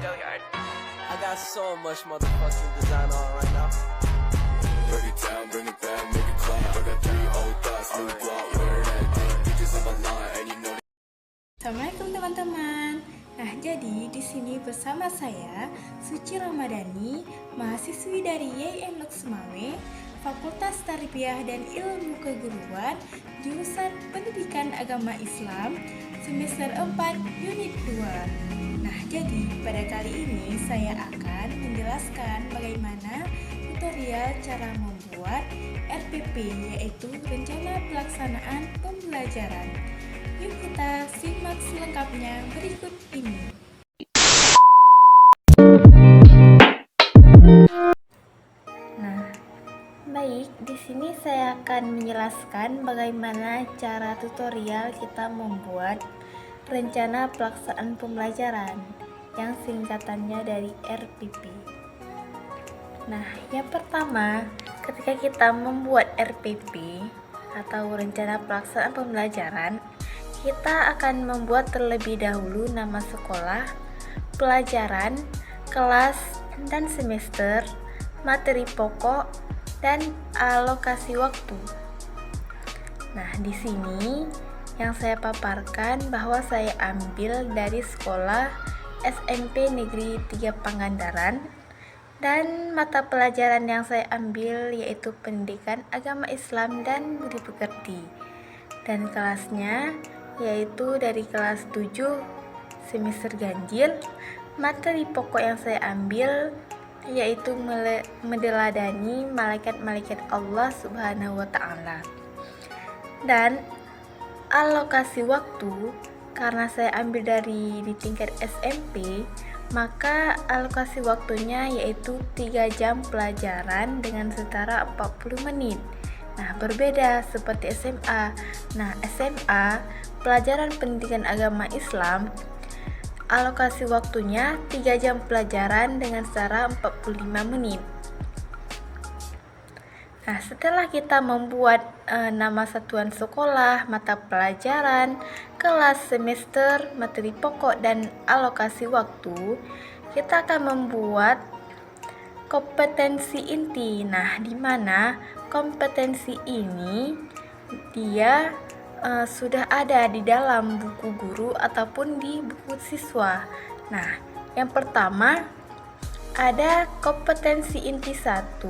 I got so much motherfucking design on right now. Break it down, bring it back, make it clap. I got 3 old thoughts, new block, where that thing. Bitches on my line, and you know. Assalamualaikum teman-teman. Nah, jadi di sini bersama saya Suci Ramadhani, mahasiswi dari YN Loksmawe, Fakultas Tarbiyah dan Ilmu Keguruan, jurusan Pendidikan Agama Islam, semester 4, unit 2. Nah, jadi pada kali ini saya akan menjelaskan bagaimana tutorial cara membuat RPP, yaitu Rencana Pelaksanaan Pembelajaran. Yuk kita simak selengkapnya berikut ini. Nah, baik, di sini saya akan menjelaskan bagaimana cara tutorial kita membuat rencana pelaksanaan pembelajaran yang singkatannya dari RPP. Nah, yang pertama, ketika kita membuat RPP atau rencana pelaksanaan pembelajaran, kita akan membuat terlebih dahulu nama sekolah, pelajaran, kelas dan semester, materi pokok, dan alokasi waktu. Nah, di sini yang saya paparkan bahwa saya ambil dari sekolah SMP Negeri 3 Pangandaran, dan mata pelajaran yang saya ambil yaitu Pendidikan Agama Islam dan Budi Pekerti, dan kelasnya yaitu dari kelas 7 semester ganjil. Materi pokok yang saya ambil yaitu meneladani malaikat-malaikat Allah Subhanahu wa Ta'ala. Dan alokasi waktu, karena saya ambil dari di tingkat SMP, maka alokasi waktunya yaitu 3 jam pelajaran dengan setara 40 menit. Nah, berbeda seperti SMA. Nah, SMA, pelajaran pendidikan agama Islam, alokasi waktunya 3 jam pelajaran dengan setara 45 menit. Nah, setelah kita membuat nama satuan sekolah, mata pelajaran, kelas, semester, materi pokok, dan alokasi waktu, kita akan membuat kompetensi inti. Nah, di mana kompetensi ini dia sudah ada di dalam buku guru ataupun di buku siswa. Nah, yang pertama ada kompetensi inti 1,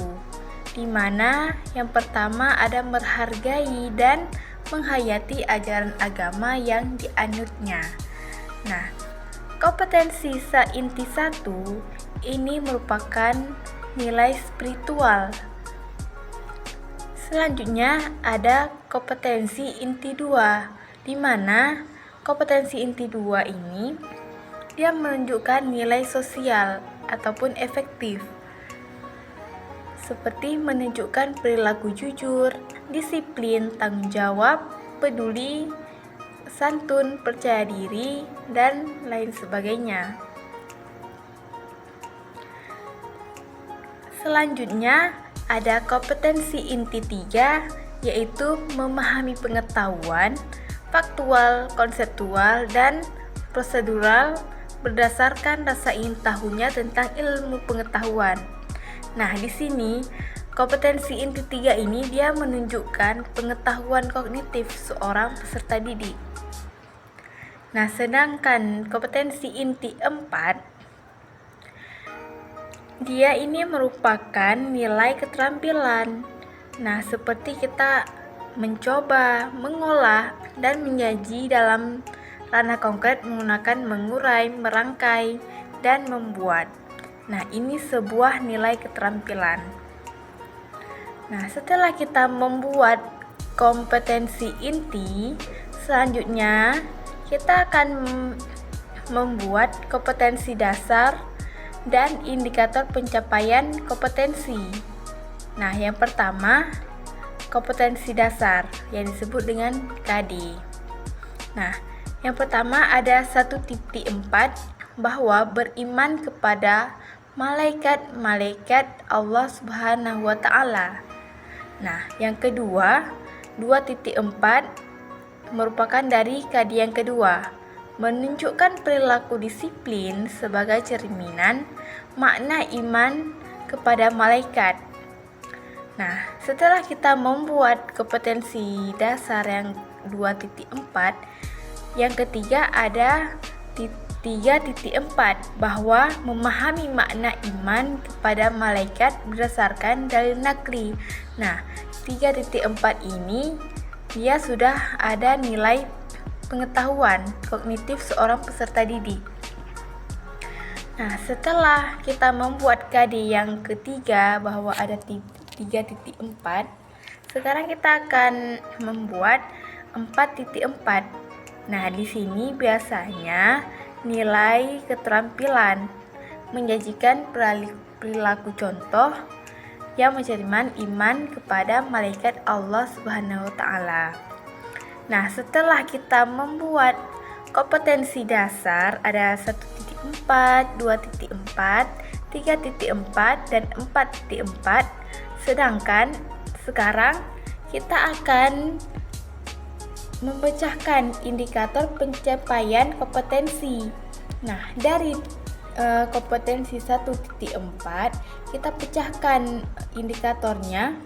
di mana yang pertama ada menghargai dan menghayati ajaran agama yang dianutnya. Nah, kompetensi inti 1 ini merupakan nilai spiritual. Selanjutnya ada kompetensi inti 2, di mana kompetensi inti 2 ini dia menunjukkan nilai sosial ataupun efektif, seperti menunjukkan perilaku jujur, disiplin, tanggung jawab, peduli, santun, percaya diri, dan lain sebagainya. Selanjutnya ada kompetensi inti 3, yaitu memahami pengetahuan faktual, konseptual, dan prosedural berdasarkan rasa ingin tahunya tentang ilmu pengetahuan. Nah, di sini kompetensi inti 3 ini dia menunjukkan pengetahuan kognitif seorang peserta didik. Nah, sedangkan kompetensi inti 4 dia ini merupakan nilai keterampilan. Nah, seperti kita mencoba, mengolah, dan menyaji dalam ranah konkret menggunakan mengurai, merangkai, dan membuat. Nah, ini sebuah nilai keterampilan. Nah, setelah kita membuat kompetensi inti, selanjutnya kita akan membuat kompetensi dasar dan indikator pencapaian kompetensi. Nah, yang pertama kompetensi dasar yang disebut dengan KD. Nah, yang pertama ada 1.4 bahwa beriman kepada malaikat-malaikat Allah Subhanahu wa Ta'ala. Nah, yang kedua 2.4 merupakan dari KD yang kedua, menunjukkan perilaku disiplin sebagai cerminan makna iman kepada malaikat. Nah, setelah kita membuat kompetensi dasar yang 2.4, yang ketiga ada 3.4, bahwa memahami makna iman kepada malaikat berdasarkan dalil nakli. Nah, 3.4 ini dia sudah ada nilai pengetahuan kognitif seorang peserta didik. Nah, setelah kita membuat KD yang ketiga bahwa ada 3.4, sekarang kita akan membuat 4.4. Nah, di sini biasanya nilai keterampilan menjanjikan perilaku contoh yang mencerminkan iman kepada malaikat Allah Subhanahu wa taala. Nah, setelah kita membuat kompetensi dasar ada 1.4, 2.4, 3.4 dan 4.4. Sedangkan sekarang kita akan memecahkan indikator pencapaian kompetensi. Nah, dari kompetensi 1.4 kita pecahkan indikatornya.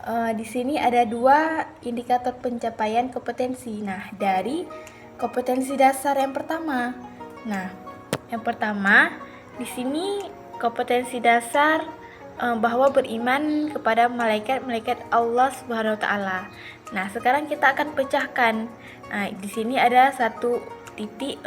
Di sini ada 2 indikator pencapaian kompetensi. Nah, dari kompetensi dasar yang pertama. Nah, yang pertama di sini kompetensi dasar bahwa beriman kepada malaikat Allah Subhanahu wa taala. Nah, sekarang kita akan pecahkan. Di sini ada 1.4.1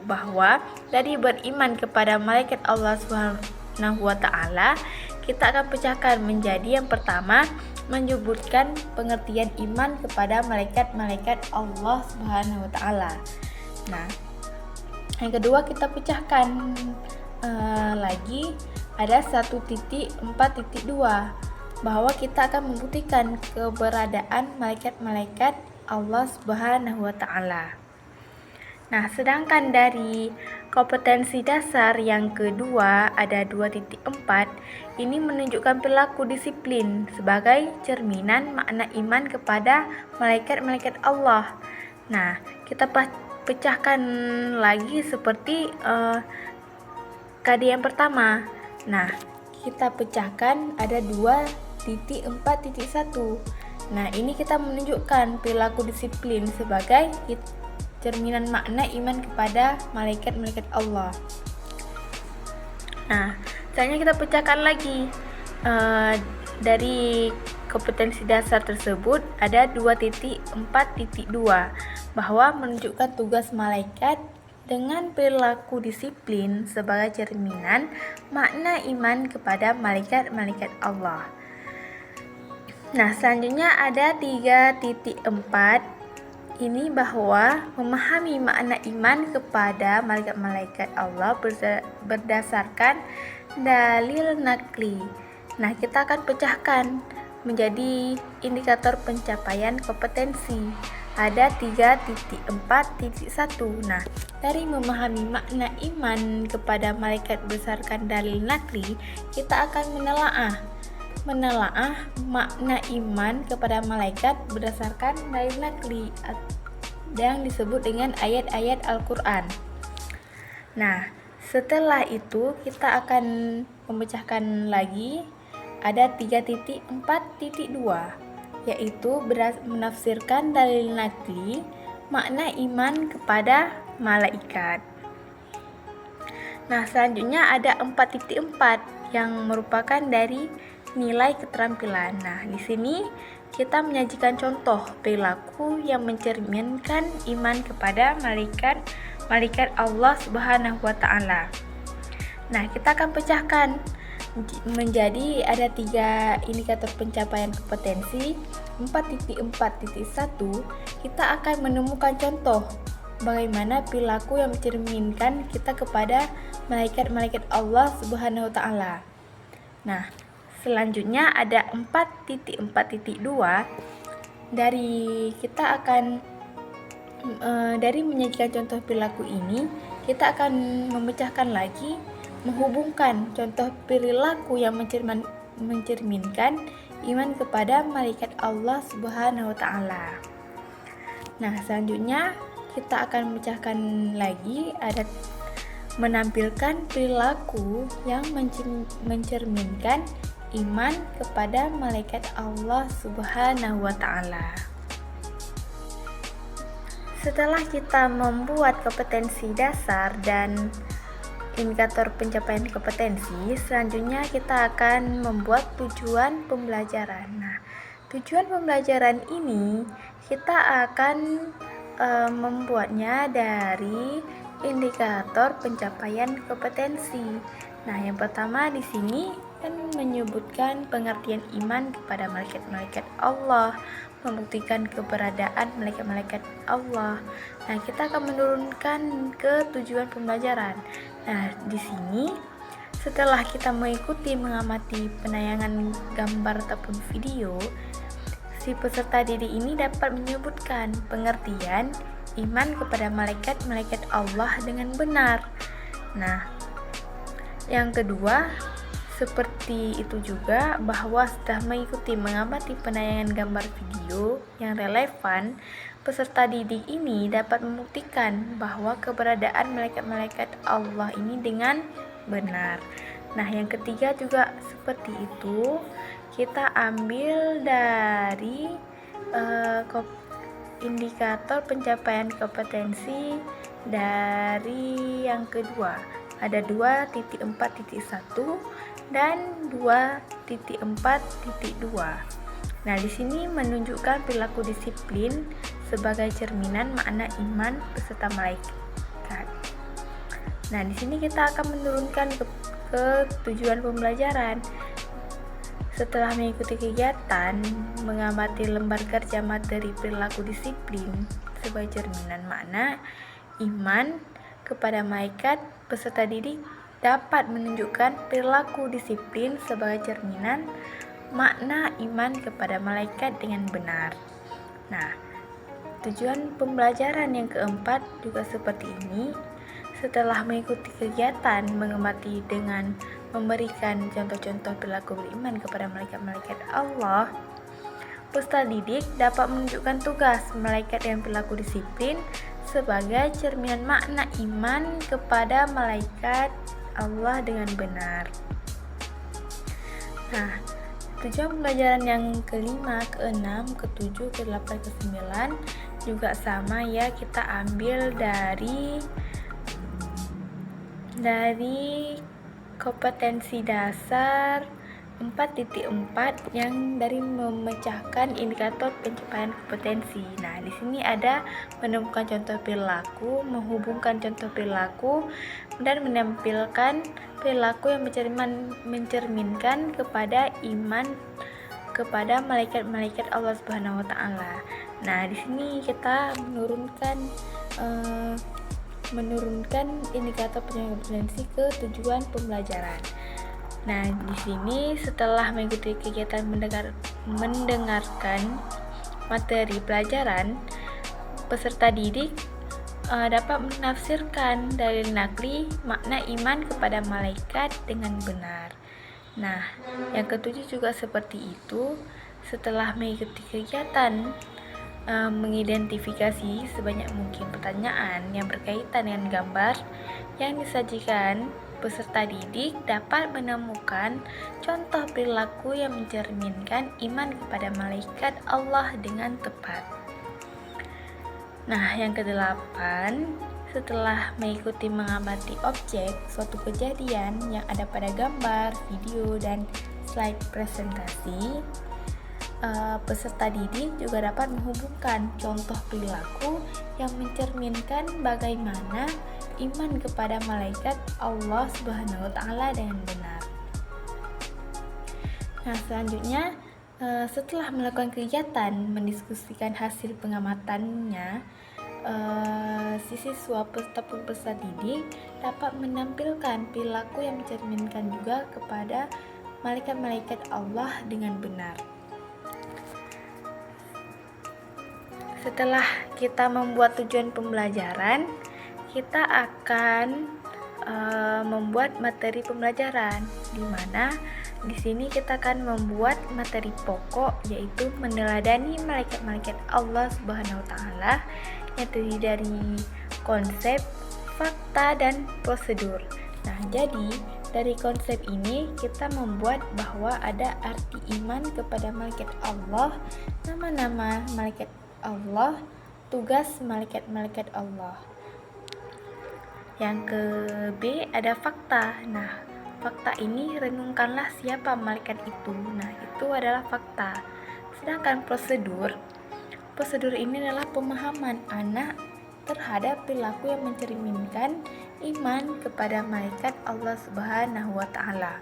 bahwa dari beriman kepada malaikat Allah Subhanahu wa taala, kita akan pecahkan menjadi yang pertama menyebutkan pengertian iman kepada malaikat-malaikat Allah Subhanahu wa taala. Nah, yang kedua kita pecahkan lagi ada 1.4.2 bahwa kita akan membuktikan keberadaan malaikat-malaikat Allah Subhanahu wa taala. Nah, sedangkan dari kompetensi dasar yang kedua ada 2.4, ini menunjukkan perilaku disiplin sebagai cerminan makna iman kepada malaikat-malaikat Allah. Nah, kita pecahkan lagi seperti KD yang pertama. Nah, kita pecahkan ada 2.4.1. Nah, ini kita menunjukkan perilaku disiplin sebagai cerminan makna iman kepada malaikat-malaikat Allah. Nah, selanjutnya kita pecahkan lagi dari kompetensi dasar tersebut ada 2.4.2 bahwa menunjukkan tugas malaikat dengan perilaku disiplin sebagai cerminan makna iman kepada malaikat-malaikat Allah. Nah, selanjutnya ada 3.4, ini bahwa memahami makna iman kepada malaikat-malaikat Allah berdasarkan dalil nakli. Nah, kita akan pecahkan menjadi indikator pencapaian kompetensi. Ada 3.4.1. Nah, dari memahami makna iman kepada malaikat berdasarkan dalil nakli, kita akan menelaah makna iman kepada malaikat berdasarkan dalil nakli yang disebut dengan ayat-ayat Al-Quran. Nah, setelah itu kita akan memecahkan lagi ada 3.4.2, yaitu menafsirkan dalil nakli makna iman kepada malaikat. Nah, selanjutnya ada 4.4 yang merupakan dari nilai keterampilan. Nah, di sini kita menyajikan contoh perilaku yang mencerminkan iman kepada malaikat Allah Subhanahu wa taala. Nah, kita akan pecahkan menjadi ada 3 indikator pencapaian kompetensi. 4.4.1 kita akan menemukan contoh bagaimana perilaku yang mencerminkan kita kepada malaikat-malaikat Allah Subhanahu wa taala. Nah, selanjutnya ada 4.4.2 dari kita akan dari menyajikan contoh perilaku ini kita akan memecahkan lagi menghubungkan contoh perilaku yang mencerminkan iman kepada malaikat Allah Subhanahu wa taala. Nah, selanjutnya kita akan memecahkan lagi ada menampilkan perilaku yang mencerminkan iman kepada malaikat Allah Subhanahu wa Ta'ala. Setelah kita membuat kompetensi dasar dan indikator pencapaian kompetensi, selanjutnya kita akan membuat tujuan pembelajaran. Nah, tujuan pembelajaran ini kita akan membuatnya dari indikator pencapaian kompetensi. Nah, yang pertama di sini kan menyebutkan pengertian iman kepada malaikat-malaikat Allah, membuktikan keberadaan malaikat-malaikat Allah. Nah, kita akan menurunkan ke tujuan pembelajaran. Nah, di sini setelah kita mengikuti mengamati penayangan gambar ataupun video, si peserta didik ini dapat menyebutkan pengertian iman kepada malaikat-malaikat Allah dengan benar. Nah, yang kedua, seperti itu juga bahwa setelah mengikuti mengamati penayangan gambar video yang relevan, peserta didik ini dapat membuktikan bahwa keberadaan malaikat-malaikat Allah ini dengan benar. Nah, yang ketiga juga seperti itu. Kita ambil dari indikator pencapaian kompetensi dari yang kedua. Ada 2.4.1 dan 2.4.2. Nah, di sini menunjukkan perilaku disiplin sebagai cerminan makna iman peserta malaikat. Nah, di sini kita akan menurunkan ke tujuan pembelajaran. Setelah mengikuti kegiatan mengamati lembar kerja materi perilaku disiplin sebagai cerminan makna iman kepada malaikat, peserta didik dapat menunjukkan perilaku disiplin sebagai cerminan makna iman kepada malaikat dengan benar. Nah, tujuan pembelajaran yang keempat juga seperti ini. Setelah mengikuti kegiatan mengamati dengan memberikan contoh-contoh perilaku beriman kepada malaikat-malaikat Allah, peserta didik dapat menunjukkan tugas malaikat yang perilaku disiplin sebagai cerminan makna iman kepada malaikat Allah dengan benar. Nah, tujuan pembelajaran yang kelima, keenam, ketujuh, kedelapan, kesembilan juga sama ya, kita ambil dari kompetensi dasar 4.4 yang dari memecahkan indikator pencapaian kompetensi. Nah, di sini ada menemukan contoh perilaku, menghubungkan contoh perilaku, dan menampilkan perilaku yang mencerminkan kepada iman kepada malaikat-malaikat Allah Subhanahu wa Ta'ala. Nah, di sini kita menurunkan indikator pencapaian kompetensi ke tujuan pembelajaran. Nah, di sini setelah mengikuti kegiatan mendengarkan materi pelajaran, peserta didik dapat menafsirkan dalil nakli makna iman kepada malaikat dengan benar. Nah, yang ketujuh juga seperti itu. Setelah mengikuti kegiatan mengidentifikasi sebanyak mungkin pertanyaan yang berkaitan dengan gambar yang disajikan, peserta didik dapat menemukan contoh perilaku yang mencerminkan iman kepada malaikat Allah dengan tepat. Nah, yang kedelapan, setelah mengikuti mengamati objek suatu kejadian yang ada pada gambar, video, dan slide presentasi, peserta didik juga dapat menghubungkan contoh perilaku yang mencerminkan bagaimana iman kepada malaikat Allah Subhanahu wa Ta'ala dengan benar. Nah, selanjutnya setelah melakukan kegiatan mendiskusikan hasil pengamatannya, si siswa ataupun peserta didik dapat menampilkan perilaku yang mencerminkan juga kepada malaikat-malaikat Allah dengan benar. Setelah kita membuat tujuan pembelajaran, kita akan membuat materi pembelajaran, di mana di sini kita akan membuat materi pokok, yaitu meneladani malaikat-malaikat Allah Subhanahu wa Ta'ala terdiri dari konsep, fakta, dan prosedur. Nah, jadi dari konsep ini kita membuat bahwa ada arti iman kepada malaikat Allah, nama-nama malaikat Allah, tugas malaikat-malaikat Allah. Yang ke B ada fakta. Nah, fakta ini renungkanlah siapa malaikat itu. Nah, itu adalah fakta. Sedangkan prosedur ini adalah pemahaman anak terhadap perilaku yang mencerminkan iman kepada malaikat Allah Subhanahu wa Ta'ala.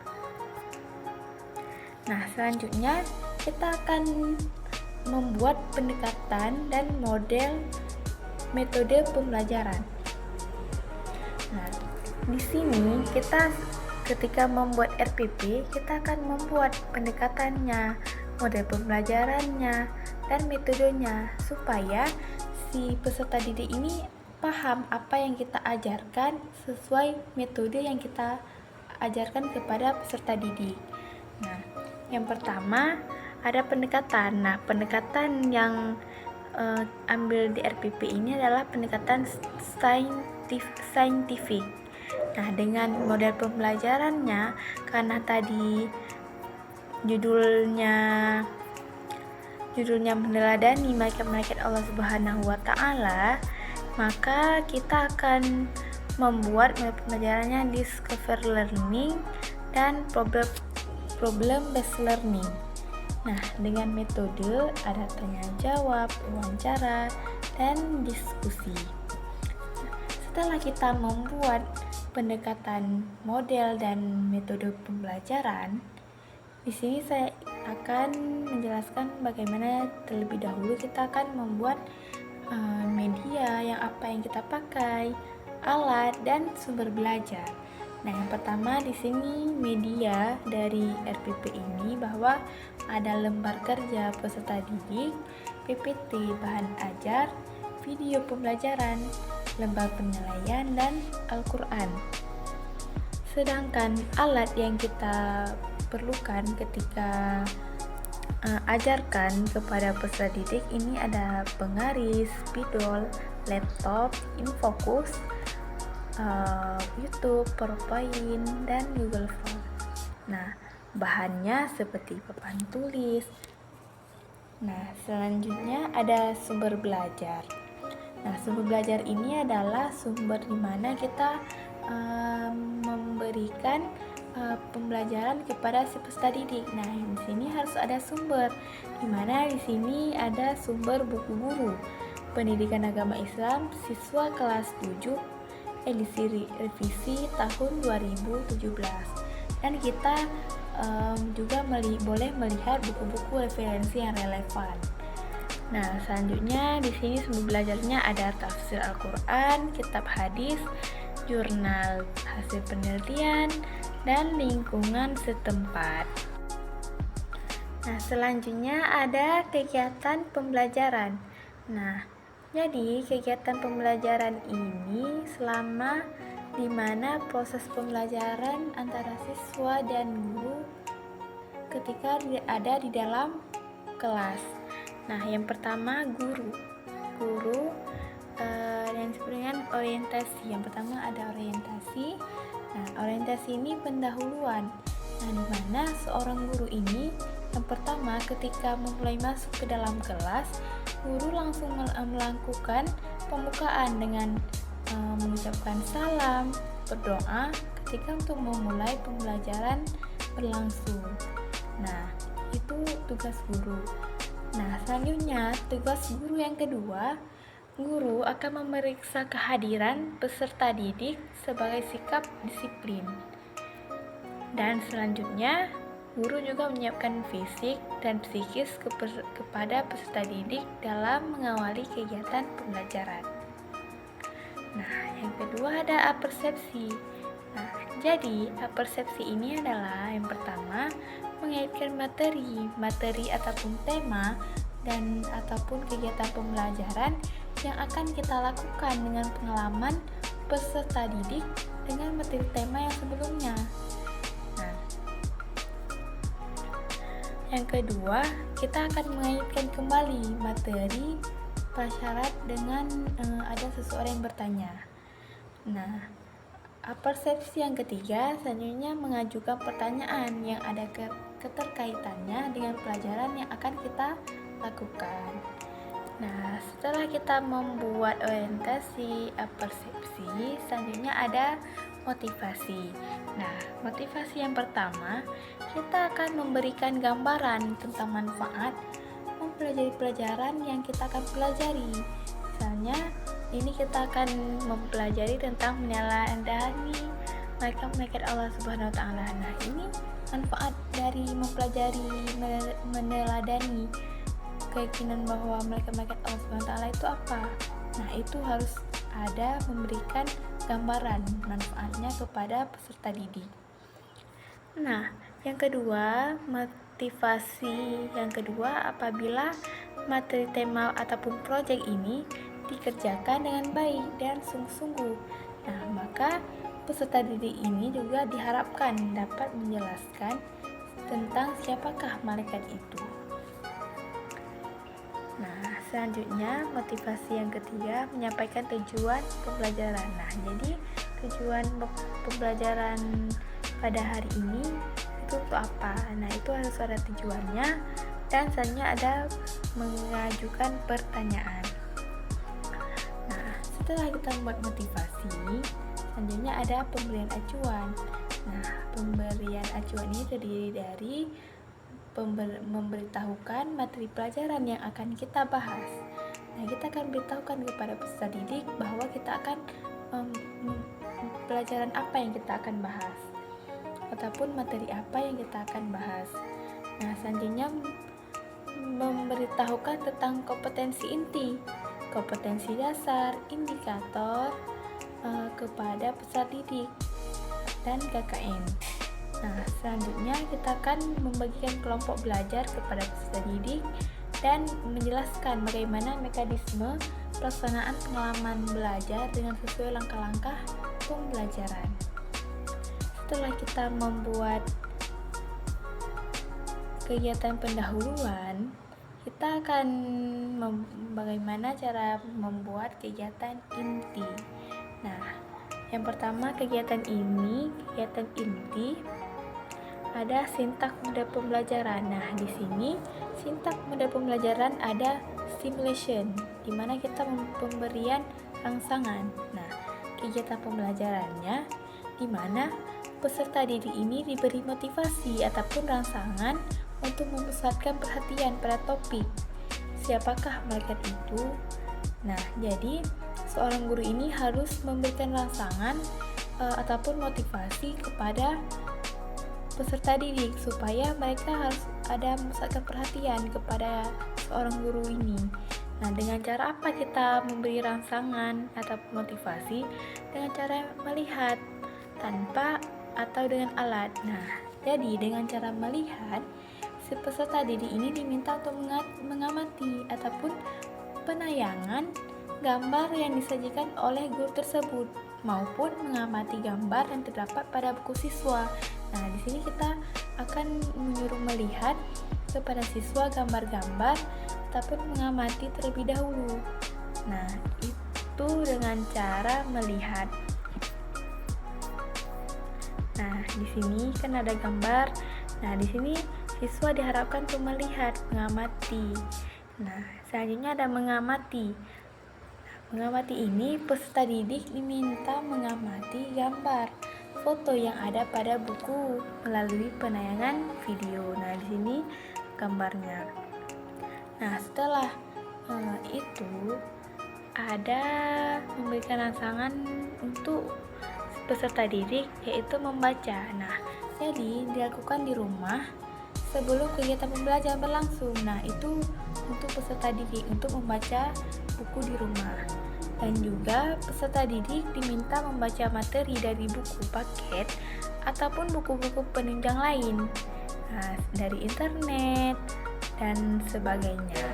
Nah, selanjutnya kita akan membuat pendekatan dan model metode pembelajaran. Nah, di sini kita ketika membuat RPP, kita akan membuat pendekatannya, model pembelajarannya, dan metodenya supaya si peserta didik ini paham apa yang kita ajarkan sesuai metode yang kita ajarkan kepada peserta didik. Nah, yang pertama ada pendekatan. Nah, pendekatan yang ambil di RPP ini adalah pendekatan saintifik. Nah, dengan model pembelajarannya, karena tadi judulnya meneladani malaikat-malaikat Allah Subhanahu wa Ta'ala, maka kita akan membuat model pembelajarannya discover learning dan problem based learning. Nah, dengan metode ada tanya jawab, wawancara, dan diskusi. Setelah kita membuat pendekatan model dan metode pembelajaran, di sini saya akan menjelaskan bagaimana terlebih dahulu kita akan membuat media yang kita pakai, alat, dan sumber belajar. Nah, yang pertama di sini media dari RPP ini bahwa ada lembar kerja peserta didik, PPT bahan ajar, video pembelajaran, lembar penilaian, dan Al-Quran. Sedangkan alat yang kita perlukan ketika ajarkan kepada peserta didik ini ada penggaris, spidol, laptop, infocus, YouTube, PowerPoint, dan Google Form. Nah, bahannya seperti papan tulis. Nah, selanjutnya ada sumber belajar. Nah, sumber belajar ini adalah sumber di mana kita memberikan pembelajaran kepada si peserta didik. Nah, di sini harus ada sumber, di mana di sini ada sumber buku guru Pendidikan Agama Islam siswa kelas 7 edisi revisi tahun 2017. Dan kita juga boleh melihat buku-buku referensi yang relevan. Nah, selanjutnya di sini sumber belajarnya ada tafsir Al-Quran, kitab hadis, jurnal hasil penelitian, dan lingkungan setempat. Nah, selanjutnya ada kegiatan pembelajaran. Nah, jadi kegiatan pembelajaran ini selama di mana proses pembelajaran antara siswa dan guru ketika ada di dalam kelas. Nah, yang pertama guru yang disebut dengan orientasi. Yang pertama ada orientasi. Nah, orientasi ini pendahuluan. Nah, di mana seorang guru ini yang pertama ketika memulai masuk ke dalam kelas, guru langsung melakukan pembukaan dengan mengucapkan salam, berdoa ketika untuk memulai pembelajaran berlangsung. Nah, itu tugas guru. Nah, selanjutnya tugas guru yang kedua, guru akan memeriksa kehadiran peserta didik sebagai sikap disiplin. Dan selanjutnya, guru juga menyiapkan fisik dan psikis kepada peserta didik dalam mengawali kegiatan pembelajaran. Nah, yang kedua ada apersepsi. Nah, jadi apersepsi ini adalah yang pertama mengaitkan materi ataupun tema dan ataupun kegiatan pembelajaran yang akan kita lakukan dengan pengalaman peserta didik dengan materi tema yang sebelumnya. Nah, yang kedua, kita akan mengaitkan kembali materi prasyarat dengan ada seseorang yang bertanya. Nah, persepsi yang ketiga selanjutnya mengajukan pertanyaan yang ada keterkaitannya dengan pelajaran yang akan kita lakukan. Nah, setelah kita membuat orientasi persepsi, selanjutnya ada motivasi. Nah, motivasi yang pertama, kita akan memberikan gambaran tentang manfaat mempelajari pelajaran yang kita akan pelajari. Misalnya, ini kita akan mempelajari tentang meneladani malaikat-malaikat Allah Subhanahu wa taala. Nah, ini manfaat dari mempelajari meneladani keyakinan bahwa malaikat-malaikat Allah Subhanahu wa taala itu apa? Nah, itu harus ada memberikan gambaran manfaatnya kepada peserta didik. Nah, yang kedua, motivasi yang kedua apabila materi tema ataupun proyek ini dikerjakan dengan baik dan sungguh-sungguh. Nah, maka peserta didik ini juga diharapkan dapat menjelaskan tentang siapakah malaikat itu. Nah, selanjutnya motivasi yang ketiga menyampaikan tujuan pembelajaran. Nah, jadi tujuan pembelajaran pada hari ini itu untuk apa? Nah, itu harus ada tujuannya dan selanjutnya ada mengajukan pertanyaan. Nah, setelah kita membuat motivasi, selanjutnya ada pemberian acuan. Nah, pemberian acuan ini terdiri dari memberitahukan materi pelajaran yang akan kita bahas. Nah, kita akan beritahukan kepada peserta didik bahwa kita akan pelajaran apa yang kita akan bahas ataupun materi apa yang kita akan bahas. Nah, selanjutnya memberitahukan tentang kompetensi inti, kompetensi dasar, indikator kepada peserta didik dan KKM. Nah, selanjutnya kita akan membagikan kelompok belajar kepada peserta didik dan menjelaskan bagaimana mekanisme pelaksanaan pengalaman belajar dengan sesuai langkah-langkah pembelajaran. Setelah kita membuat kegiatan pendahuluan, kita akan bagaimana cara membuat kegiatan inti. Nah, yang pertama kegiatan inti ada sintak model pembelajaran. Nah, di sini sintak model pembelajaran ada simulation, di mana kita pemberian rangsangan. Nah, kegiatan pembelajarannya di mana peserta didik ini diberi motivasi ataupun rangsangan untuk memusatkan perhatian pada topik. Siapakah malaikat itu? Nah, jadi seorang guru ini harus memberikan rangsangan ataupun motivasi kepada peserta didik supaya mereka harus ada memusatkan perhatian kepada seorang guru ini. Nah, dengan cara apa kita memberi rangsangan atau motivasi? Dengan cara melihat tanpa atau dengan alat. Nah, jadi dengan cara melihat, si peserta didik ini diminta untuk mengamati ataupun penayangan gambar yang disajikan oleh guru tersebut maupun mengamati gambar yang terdapat pada buku siswa. Nah, di sini kita akan menyuruh melihat kepada siswa gambar-gambar ataupun mengamati terlebih dahulu. Nah, itu dengan cara melihat. Nah, di sini kan ada gambar. Nah, di sini siswa diharapkan untuk melihat, mengamati. Nah, selanjutnya ada mengamati. Mengamati ini peserta didik diminta mengamati gambar foto yang ada pada buku melalui penayangan video. Nah, di sini gambarnya. Nah, setelah itu ada memberikan rangsangan untuk peserta didik yaitu membaca. Nah, jadi dilakukan di rumah sebelum kegiatan pembelajaran berlangsung. Nah, itu untuk peserta didik untuk membaca buku di rumah. Dan juga peserta didik diminta membaca materi dari buku paket ataupun buku-buku penunjang lain, dari internet dan sebagainya.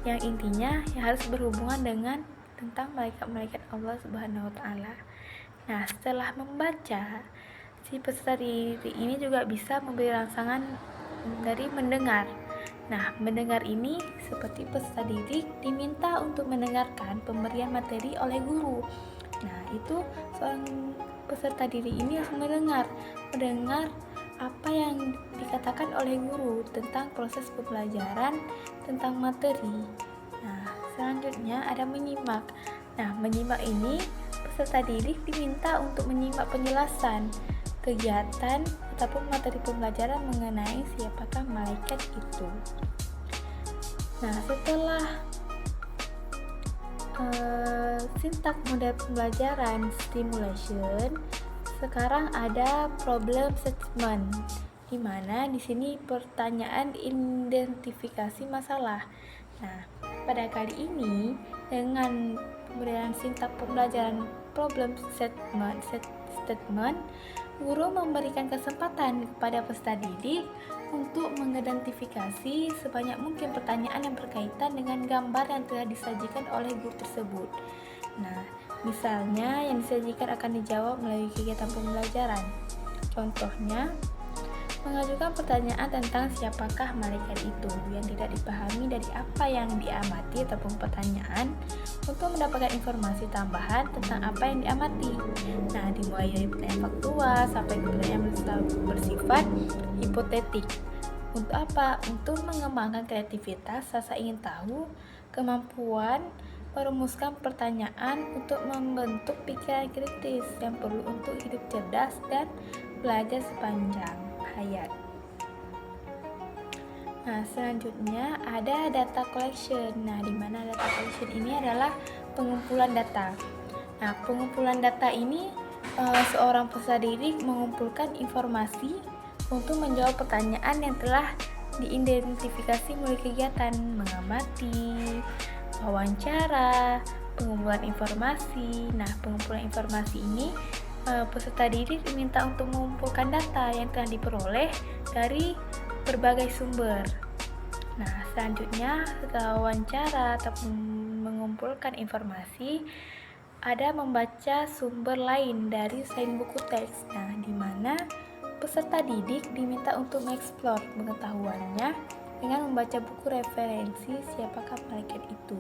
Yang intinya yang harus berhubungan dengan tentang malaikat-malaikat Allah Subhanahu wa taala. Nah, setelah membaca, si peserta didik ini juga bisa memberi rangsangan dari mendengar. Nah, mendengar ini seperti peserta didik diminta untuk mendengarkan pemberian materi oleh guru. Nah, itu seorang peserta didik ini harus mendengar apa yang dikatakan oleh guru tentang proses pembelajaran, tentang materi. Nah, selanjutnya ada menyimak. Nah, menyimak ini peserta didik diminta untuk menyimak penjelasan kegiatan ataupun materi pembelajaran mengenai siapakah malaikat itu. Nah, setelah sintak model pembelajaran stimulation, sekarang ada problem statement, di mana di sini pertanyaan identifikasi masalah. Nah, pada kali ini dengan pemberian sintak pembelajaran problem statement, guru memberikan kesempatan kepada peserta didik untuk mengidentifikasi sebanyak mungkin pertanyaan yang berkaitan dengan gambar yang telah disajikan oleh guru tersebut. Nah, misalnya yang disajikan akan dijawab melalui kegiatan pembelajaran. Contohnya, mengajukan pertanyaan tentang siapakah malaikat itu yang tidak dipahami dari apa yang diamati ataupun pertanyaan untuk mendapatkan informasi tambahan tentang apa yang diamati. Nah, dimulai dari pertanyaan faktual sampai ke pertanyaan bersifat hipotetik. Untuk apa? Untuk mengembangkan kreativitas, rasa ingin tahu, kemampuan merumuskan pertanyaan untuk membentuk pikiran kritis yang perlu untuk hidup cerdas dan belajar sepanjang hayat. Nah, selanjutnya ada data collection. Nah, di mana data collection ini adalah pengumpulan data. Nah, pengumpulan data ini seorang peserta didik mengumpulkan informasi untuk menjawab pertanyaan yang telah diidentifikasi melalui kegiatan mengamati, wawancara, pengumpulan informasi. Nah, pengumpulan informasi ini peserta didik diminta untuk mengumpulkan data yang telah diperoleh dari berbagai sumber. Nah, selanjutnya setelah wawancara ataupun mengumpulkan informasi, ada membaca sumber lain dari selain buku teks. Nah, di mana peserta didik diminta untuk mengeksplor pengetahuannya dengan membaca buku referensi siapakah malaikat itu.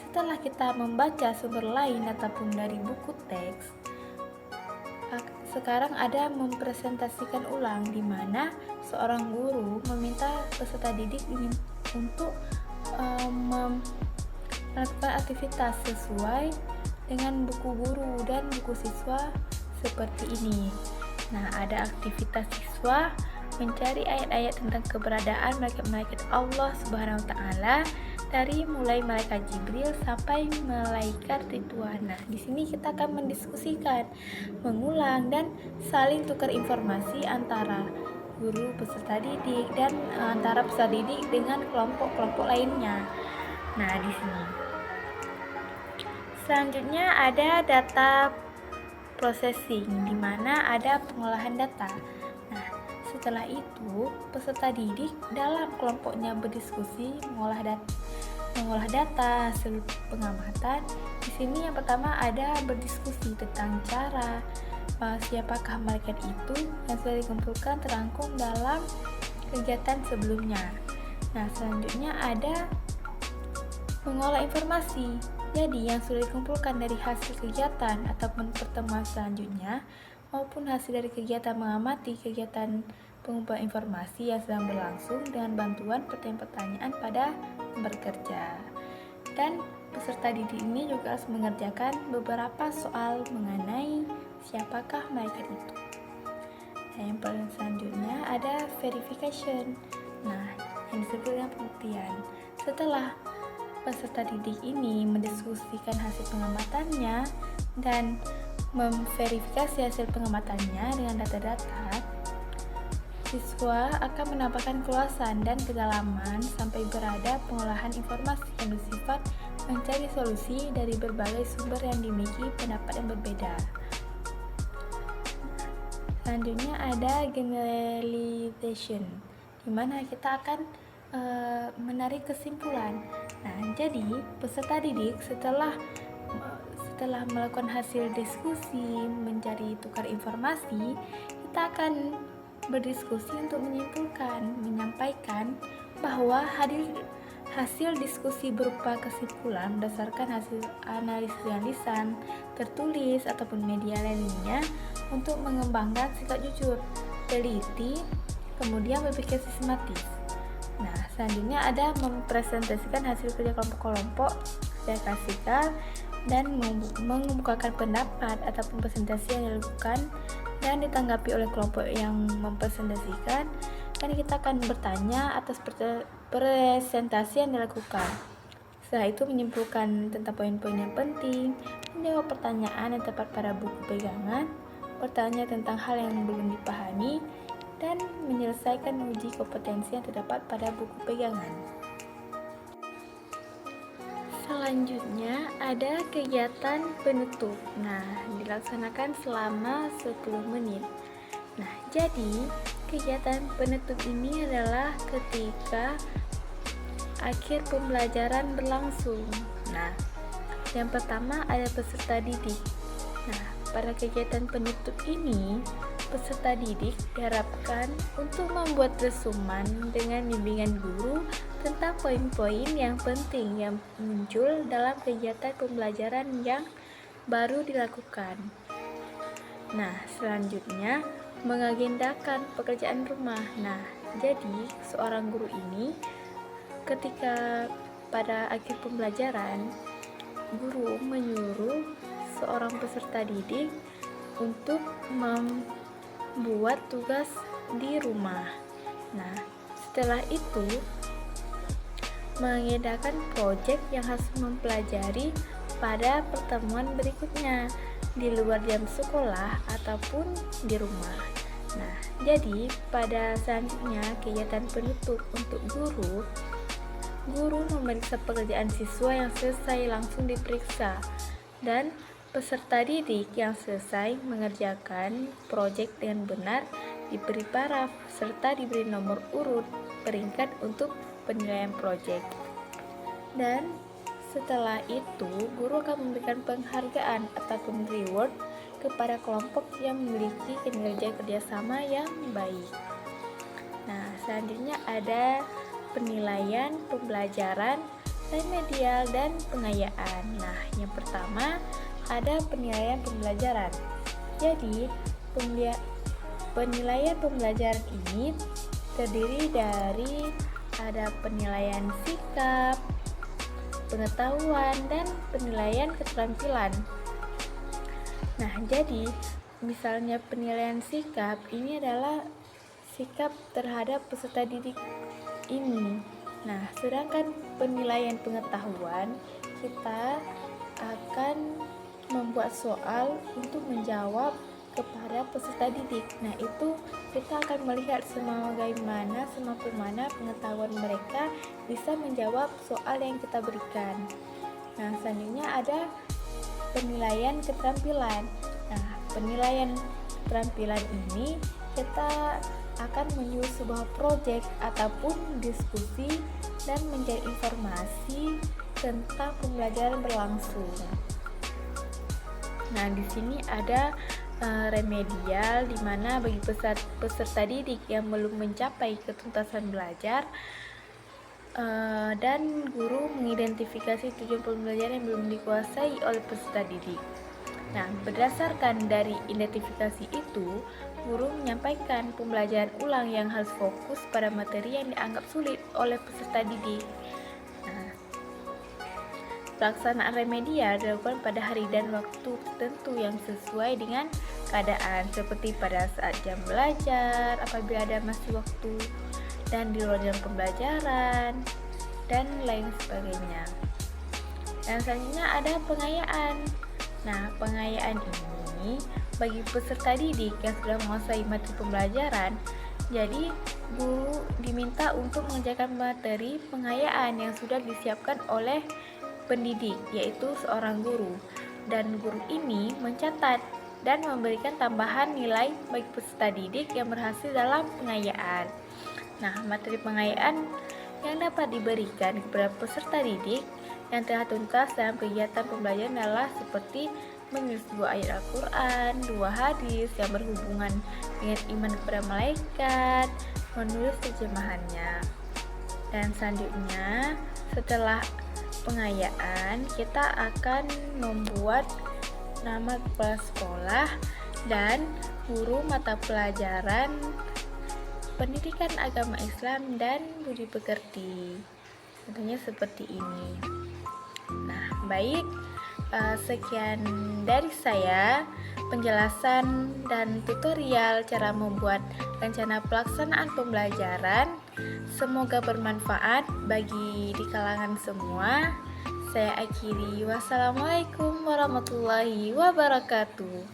Setelah kita membaca sumber lain ataupun dari buku teks, sekarang ada mempresentasikan ulang, di mana seorang guru meminta peserta didik untuk melakukan aktivitas sesuai dengan buku guru dan buku siswa seperti ini. Nah, ada aktivitas siswa mencari ayat-ayat tentang keberadaan malaikat-malaikat Allah Subhanahu wa taala dari mulai malaikat Jibril sampai malaikat Ridwan. Nah, di sini kita akan mendiskusikan, mengulang dan saling tukar informasi antara guru peserta didik dan antara peserta didik dengan kelompok-kelompok lainnya. Nah, di sini. Selanjutnya ada data processing, di mana ada pengolahan data. Nah, setelah itu peserta didik dalam kelompoknya berdiskusi mengolah data hasil pengamatan. Di sini yang pertama ada berdiskusi tentang cara siapakah malaikat itu yang sudah dikumpulkan terangkum dalam kegiatan sebelumnya. Nah, selanjutnya ada mengolah informasi. Jadi yang sudah dikumpulkan dari hasil kegiatan ataupun pertemuan selanjutnya maupun hasil dari kegiatan mengamati kegiatan pengumpulan informasi yang sedang berlangsung dengan bantuan pertanyaan-pertanyaan pada lembar kerja. Dan peserta didik ini juga harus mengerjakan beberapa soal mengenai siapakah malaikat itu. Nah, yang paling selanjutnya ada verification. Nah, yang disebut dengan pembuktian. Setelah peserta didik ini mendiskusikan hasil pengamatannya dan memverifikasi hasil pengamatannya dengan data-data, siswa akan menambahkan keluasan dan kedalaman sampai berada pengolahan informasi yang bersifat mencari solusi dari berbagai sumber yang dimiliki pendapat yang berbeda. Selanjutnya ada generalization, di mana kita akan menarik kesimpulan. Nah, jadi peserta didik setelah melakukan hasil diskusi, mencari tukar informasi, kita akan berdiskusi untuk menyampaikan bahwa hasil diskusi berupa kesimpulan berdasarkan hasil analisis yang lisan, tertulis, ataupun media lainnya untuk mengembangkan sikap jujur, teliti, kemudian berpikir sistematis. Nah, selanjutnya ada mempresentasikan hasil kerja kelompok-kelompok secara klasikal dan mengemukakan pendapat ataupun presentasi yang dilakukan dan ditanggapi oleh kelompok yang mempresentasikan. Dan kita akan bertanya atas presentasi yang dilakukan. Setelah itu menyimpulkan tentang poin-poin yang penting, menjawab pertanyaan yang tepat pada buku pegangan, bertanya tentang hal yang belum dipahami, dan menyelesaikan uji kompetensi yang terdapat pada buku pegangan. Selanjutnya ada kegiatan penutup. Nah, dilaksanakan selama 10 menit. Nah, jadi kegiatan penutup ini adalah ketika akhir pembelajaran berlangsung. Nah, yang pertama ada peserta didik. Nah, pada kegiatan penutup ini, peserta didik diharapkan untuk membuat resumen dengan bimbingan guru tentang poin-poin yang penting yang muncul dalam kegiatan pembelajaran yang baru dilakukan. Nah, selanjutnya mengagendakan pekerjaan rumah. Nah, jadi seorang guru ini ketika pada akhir pembelajaran, guru menyuruh seorang peserta didik untuk membuat tugas di rumah. Nah, setelah itu mengagendakan proyek yang harus mempelajari pada pertemuan berikutnya di luar jam sekolah ataupun di rumah. Nah, jadi pada selanjutnya kegiatan penutup untuk guru memeriksa pekerjaan siswa yang selesai langsung diperiksa dan peserta didik yang selesai mengerjakan proyek dengan benar diberi paraf serta diberi nomor urut peringkat untuk penilaian proyek. Dan setelah itu, guru akan memberikan penghargaan ataupun reward kepada kelompok yang memiliki kinerja kerjasama yang baik. Nah, selanjutnya ada penilaian pembelajaran, remedial, dan pengayaan. Nah, yang pertama ada penilaian pembelajaran. Jadi, penilaian pembelajaran ini terdiri dari ada penilaian sikap, pengetahuan, dan penilaian keterampilan. Nah, jadi misalnya penilaian sikap ini adalah sikap terhadap peserta didik ini. Nah, sedangkan penilaian pengetahuan kita akan membuat soal untuk menjawab kepada peserta didik. Nah, itu kita akan melihat semampu mana pengetahuan mereka bisa menjawab soal yang kita berikan. Nah, selanjutnya ada penilaian keterampilan. Nah, penilaian keterampilan ini kita akan menyusun sebuah proyek ataupun diskusi dan mencari informasi tentang pembelajaran berlangsung. Nah, di sini ada remedial, di mana bagi peserta didik yang belum mencapai ketuntasan belajar dan guru mengidentifikasi tujuan pembelajaran yang belum dikuasai oleh peserta didik. Nah, berdasarkan dari identifikasi itu, guru menyampaikan pembelajaran ulang yang harus fokus pada materi yang dianggap sulit oleh peserta didik. Nah, pelaksanaan remedial dilakukan pada hari dan waktu tertentu yang sesuai dengan keadaan, seperti pada saat jam belajar, apabila ada masih waktu, dan di luar jam pembelajaran, dan lain sebagainya. Dan selanjutnya ada pengayaan. Nah, pengayaan ini bagi peserta didik yang sudah menguasai materi pembelajaran, jadi guru diminta untuk mengerjakan materi pengayaan yang sudah disiapkan oleh pendidik, yaitu seorang guru. Dan guru ini mencatat dan memberikan tambahan nilai bagi peserta didik yang berhasil dalam pengayaan. Nah, materi pengayaan yang dapat diberikan kepada peserta didik yang telah tuntas dalam kegiatan pembelajaran adalah seperti menulis 2 ayat Al-Quran, 2 hadis yang berhubungan dengan iman kepada malaikat, menulis terjemahannya. Dan selanjutnya, setelah pengayaan, kita akan membuat nama kepala sekolah dan guru mata pelajaran pendidikan agama Islam dan budi pekerti. Tentunya seperti ini. Nah, baik, sekian dari saya penjelasan dan tutorial cara membuat rencana pelaksanaan pembelajaran. Semoga bermanfaat bagi di kalangan semua. Saya akhiri. Wassalamualaikum warahmatullahi wabarakatuh.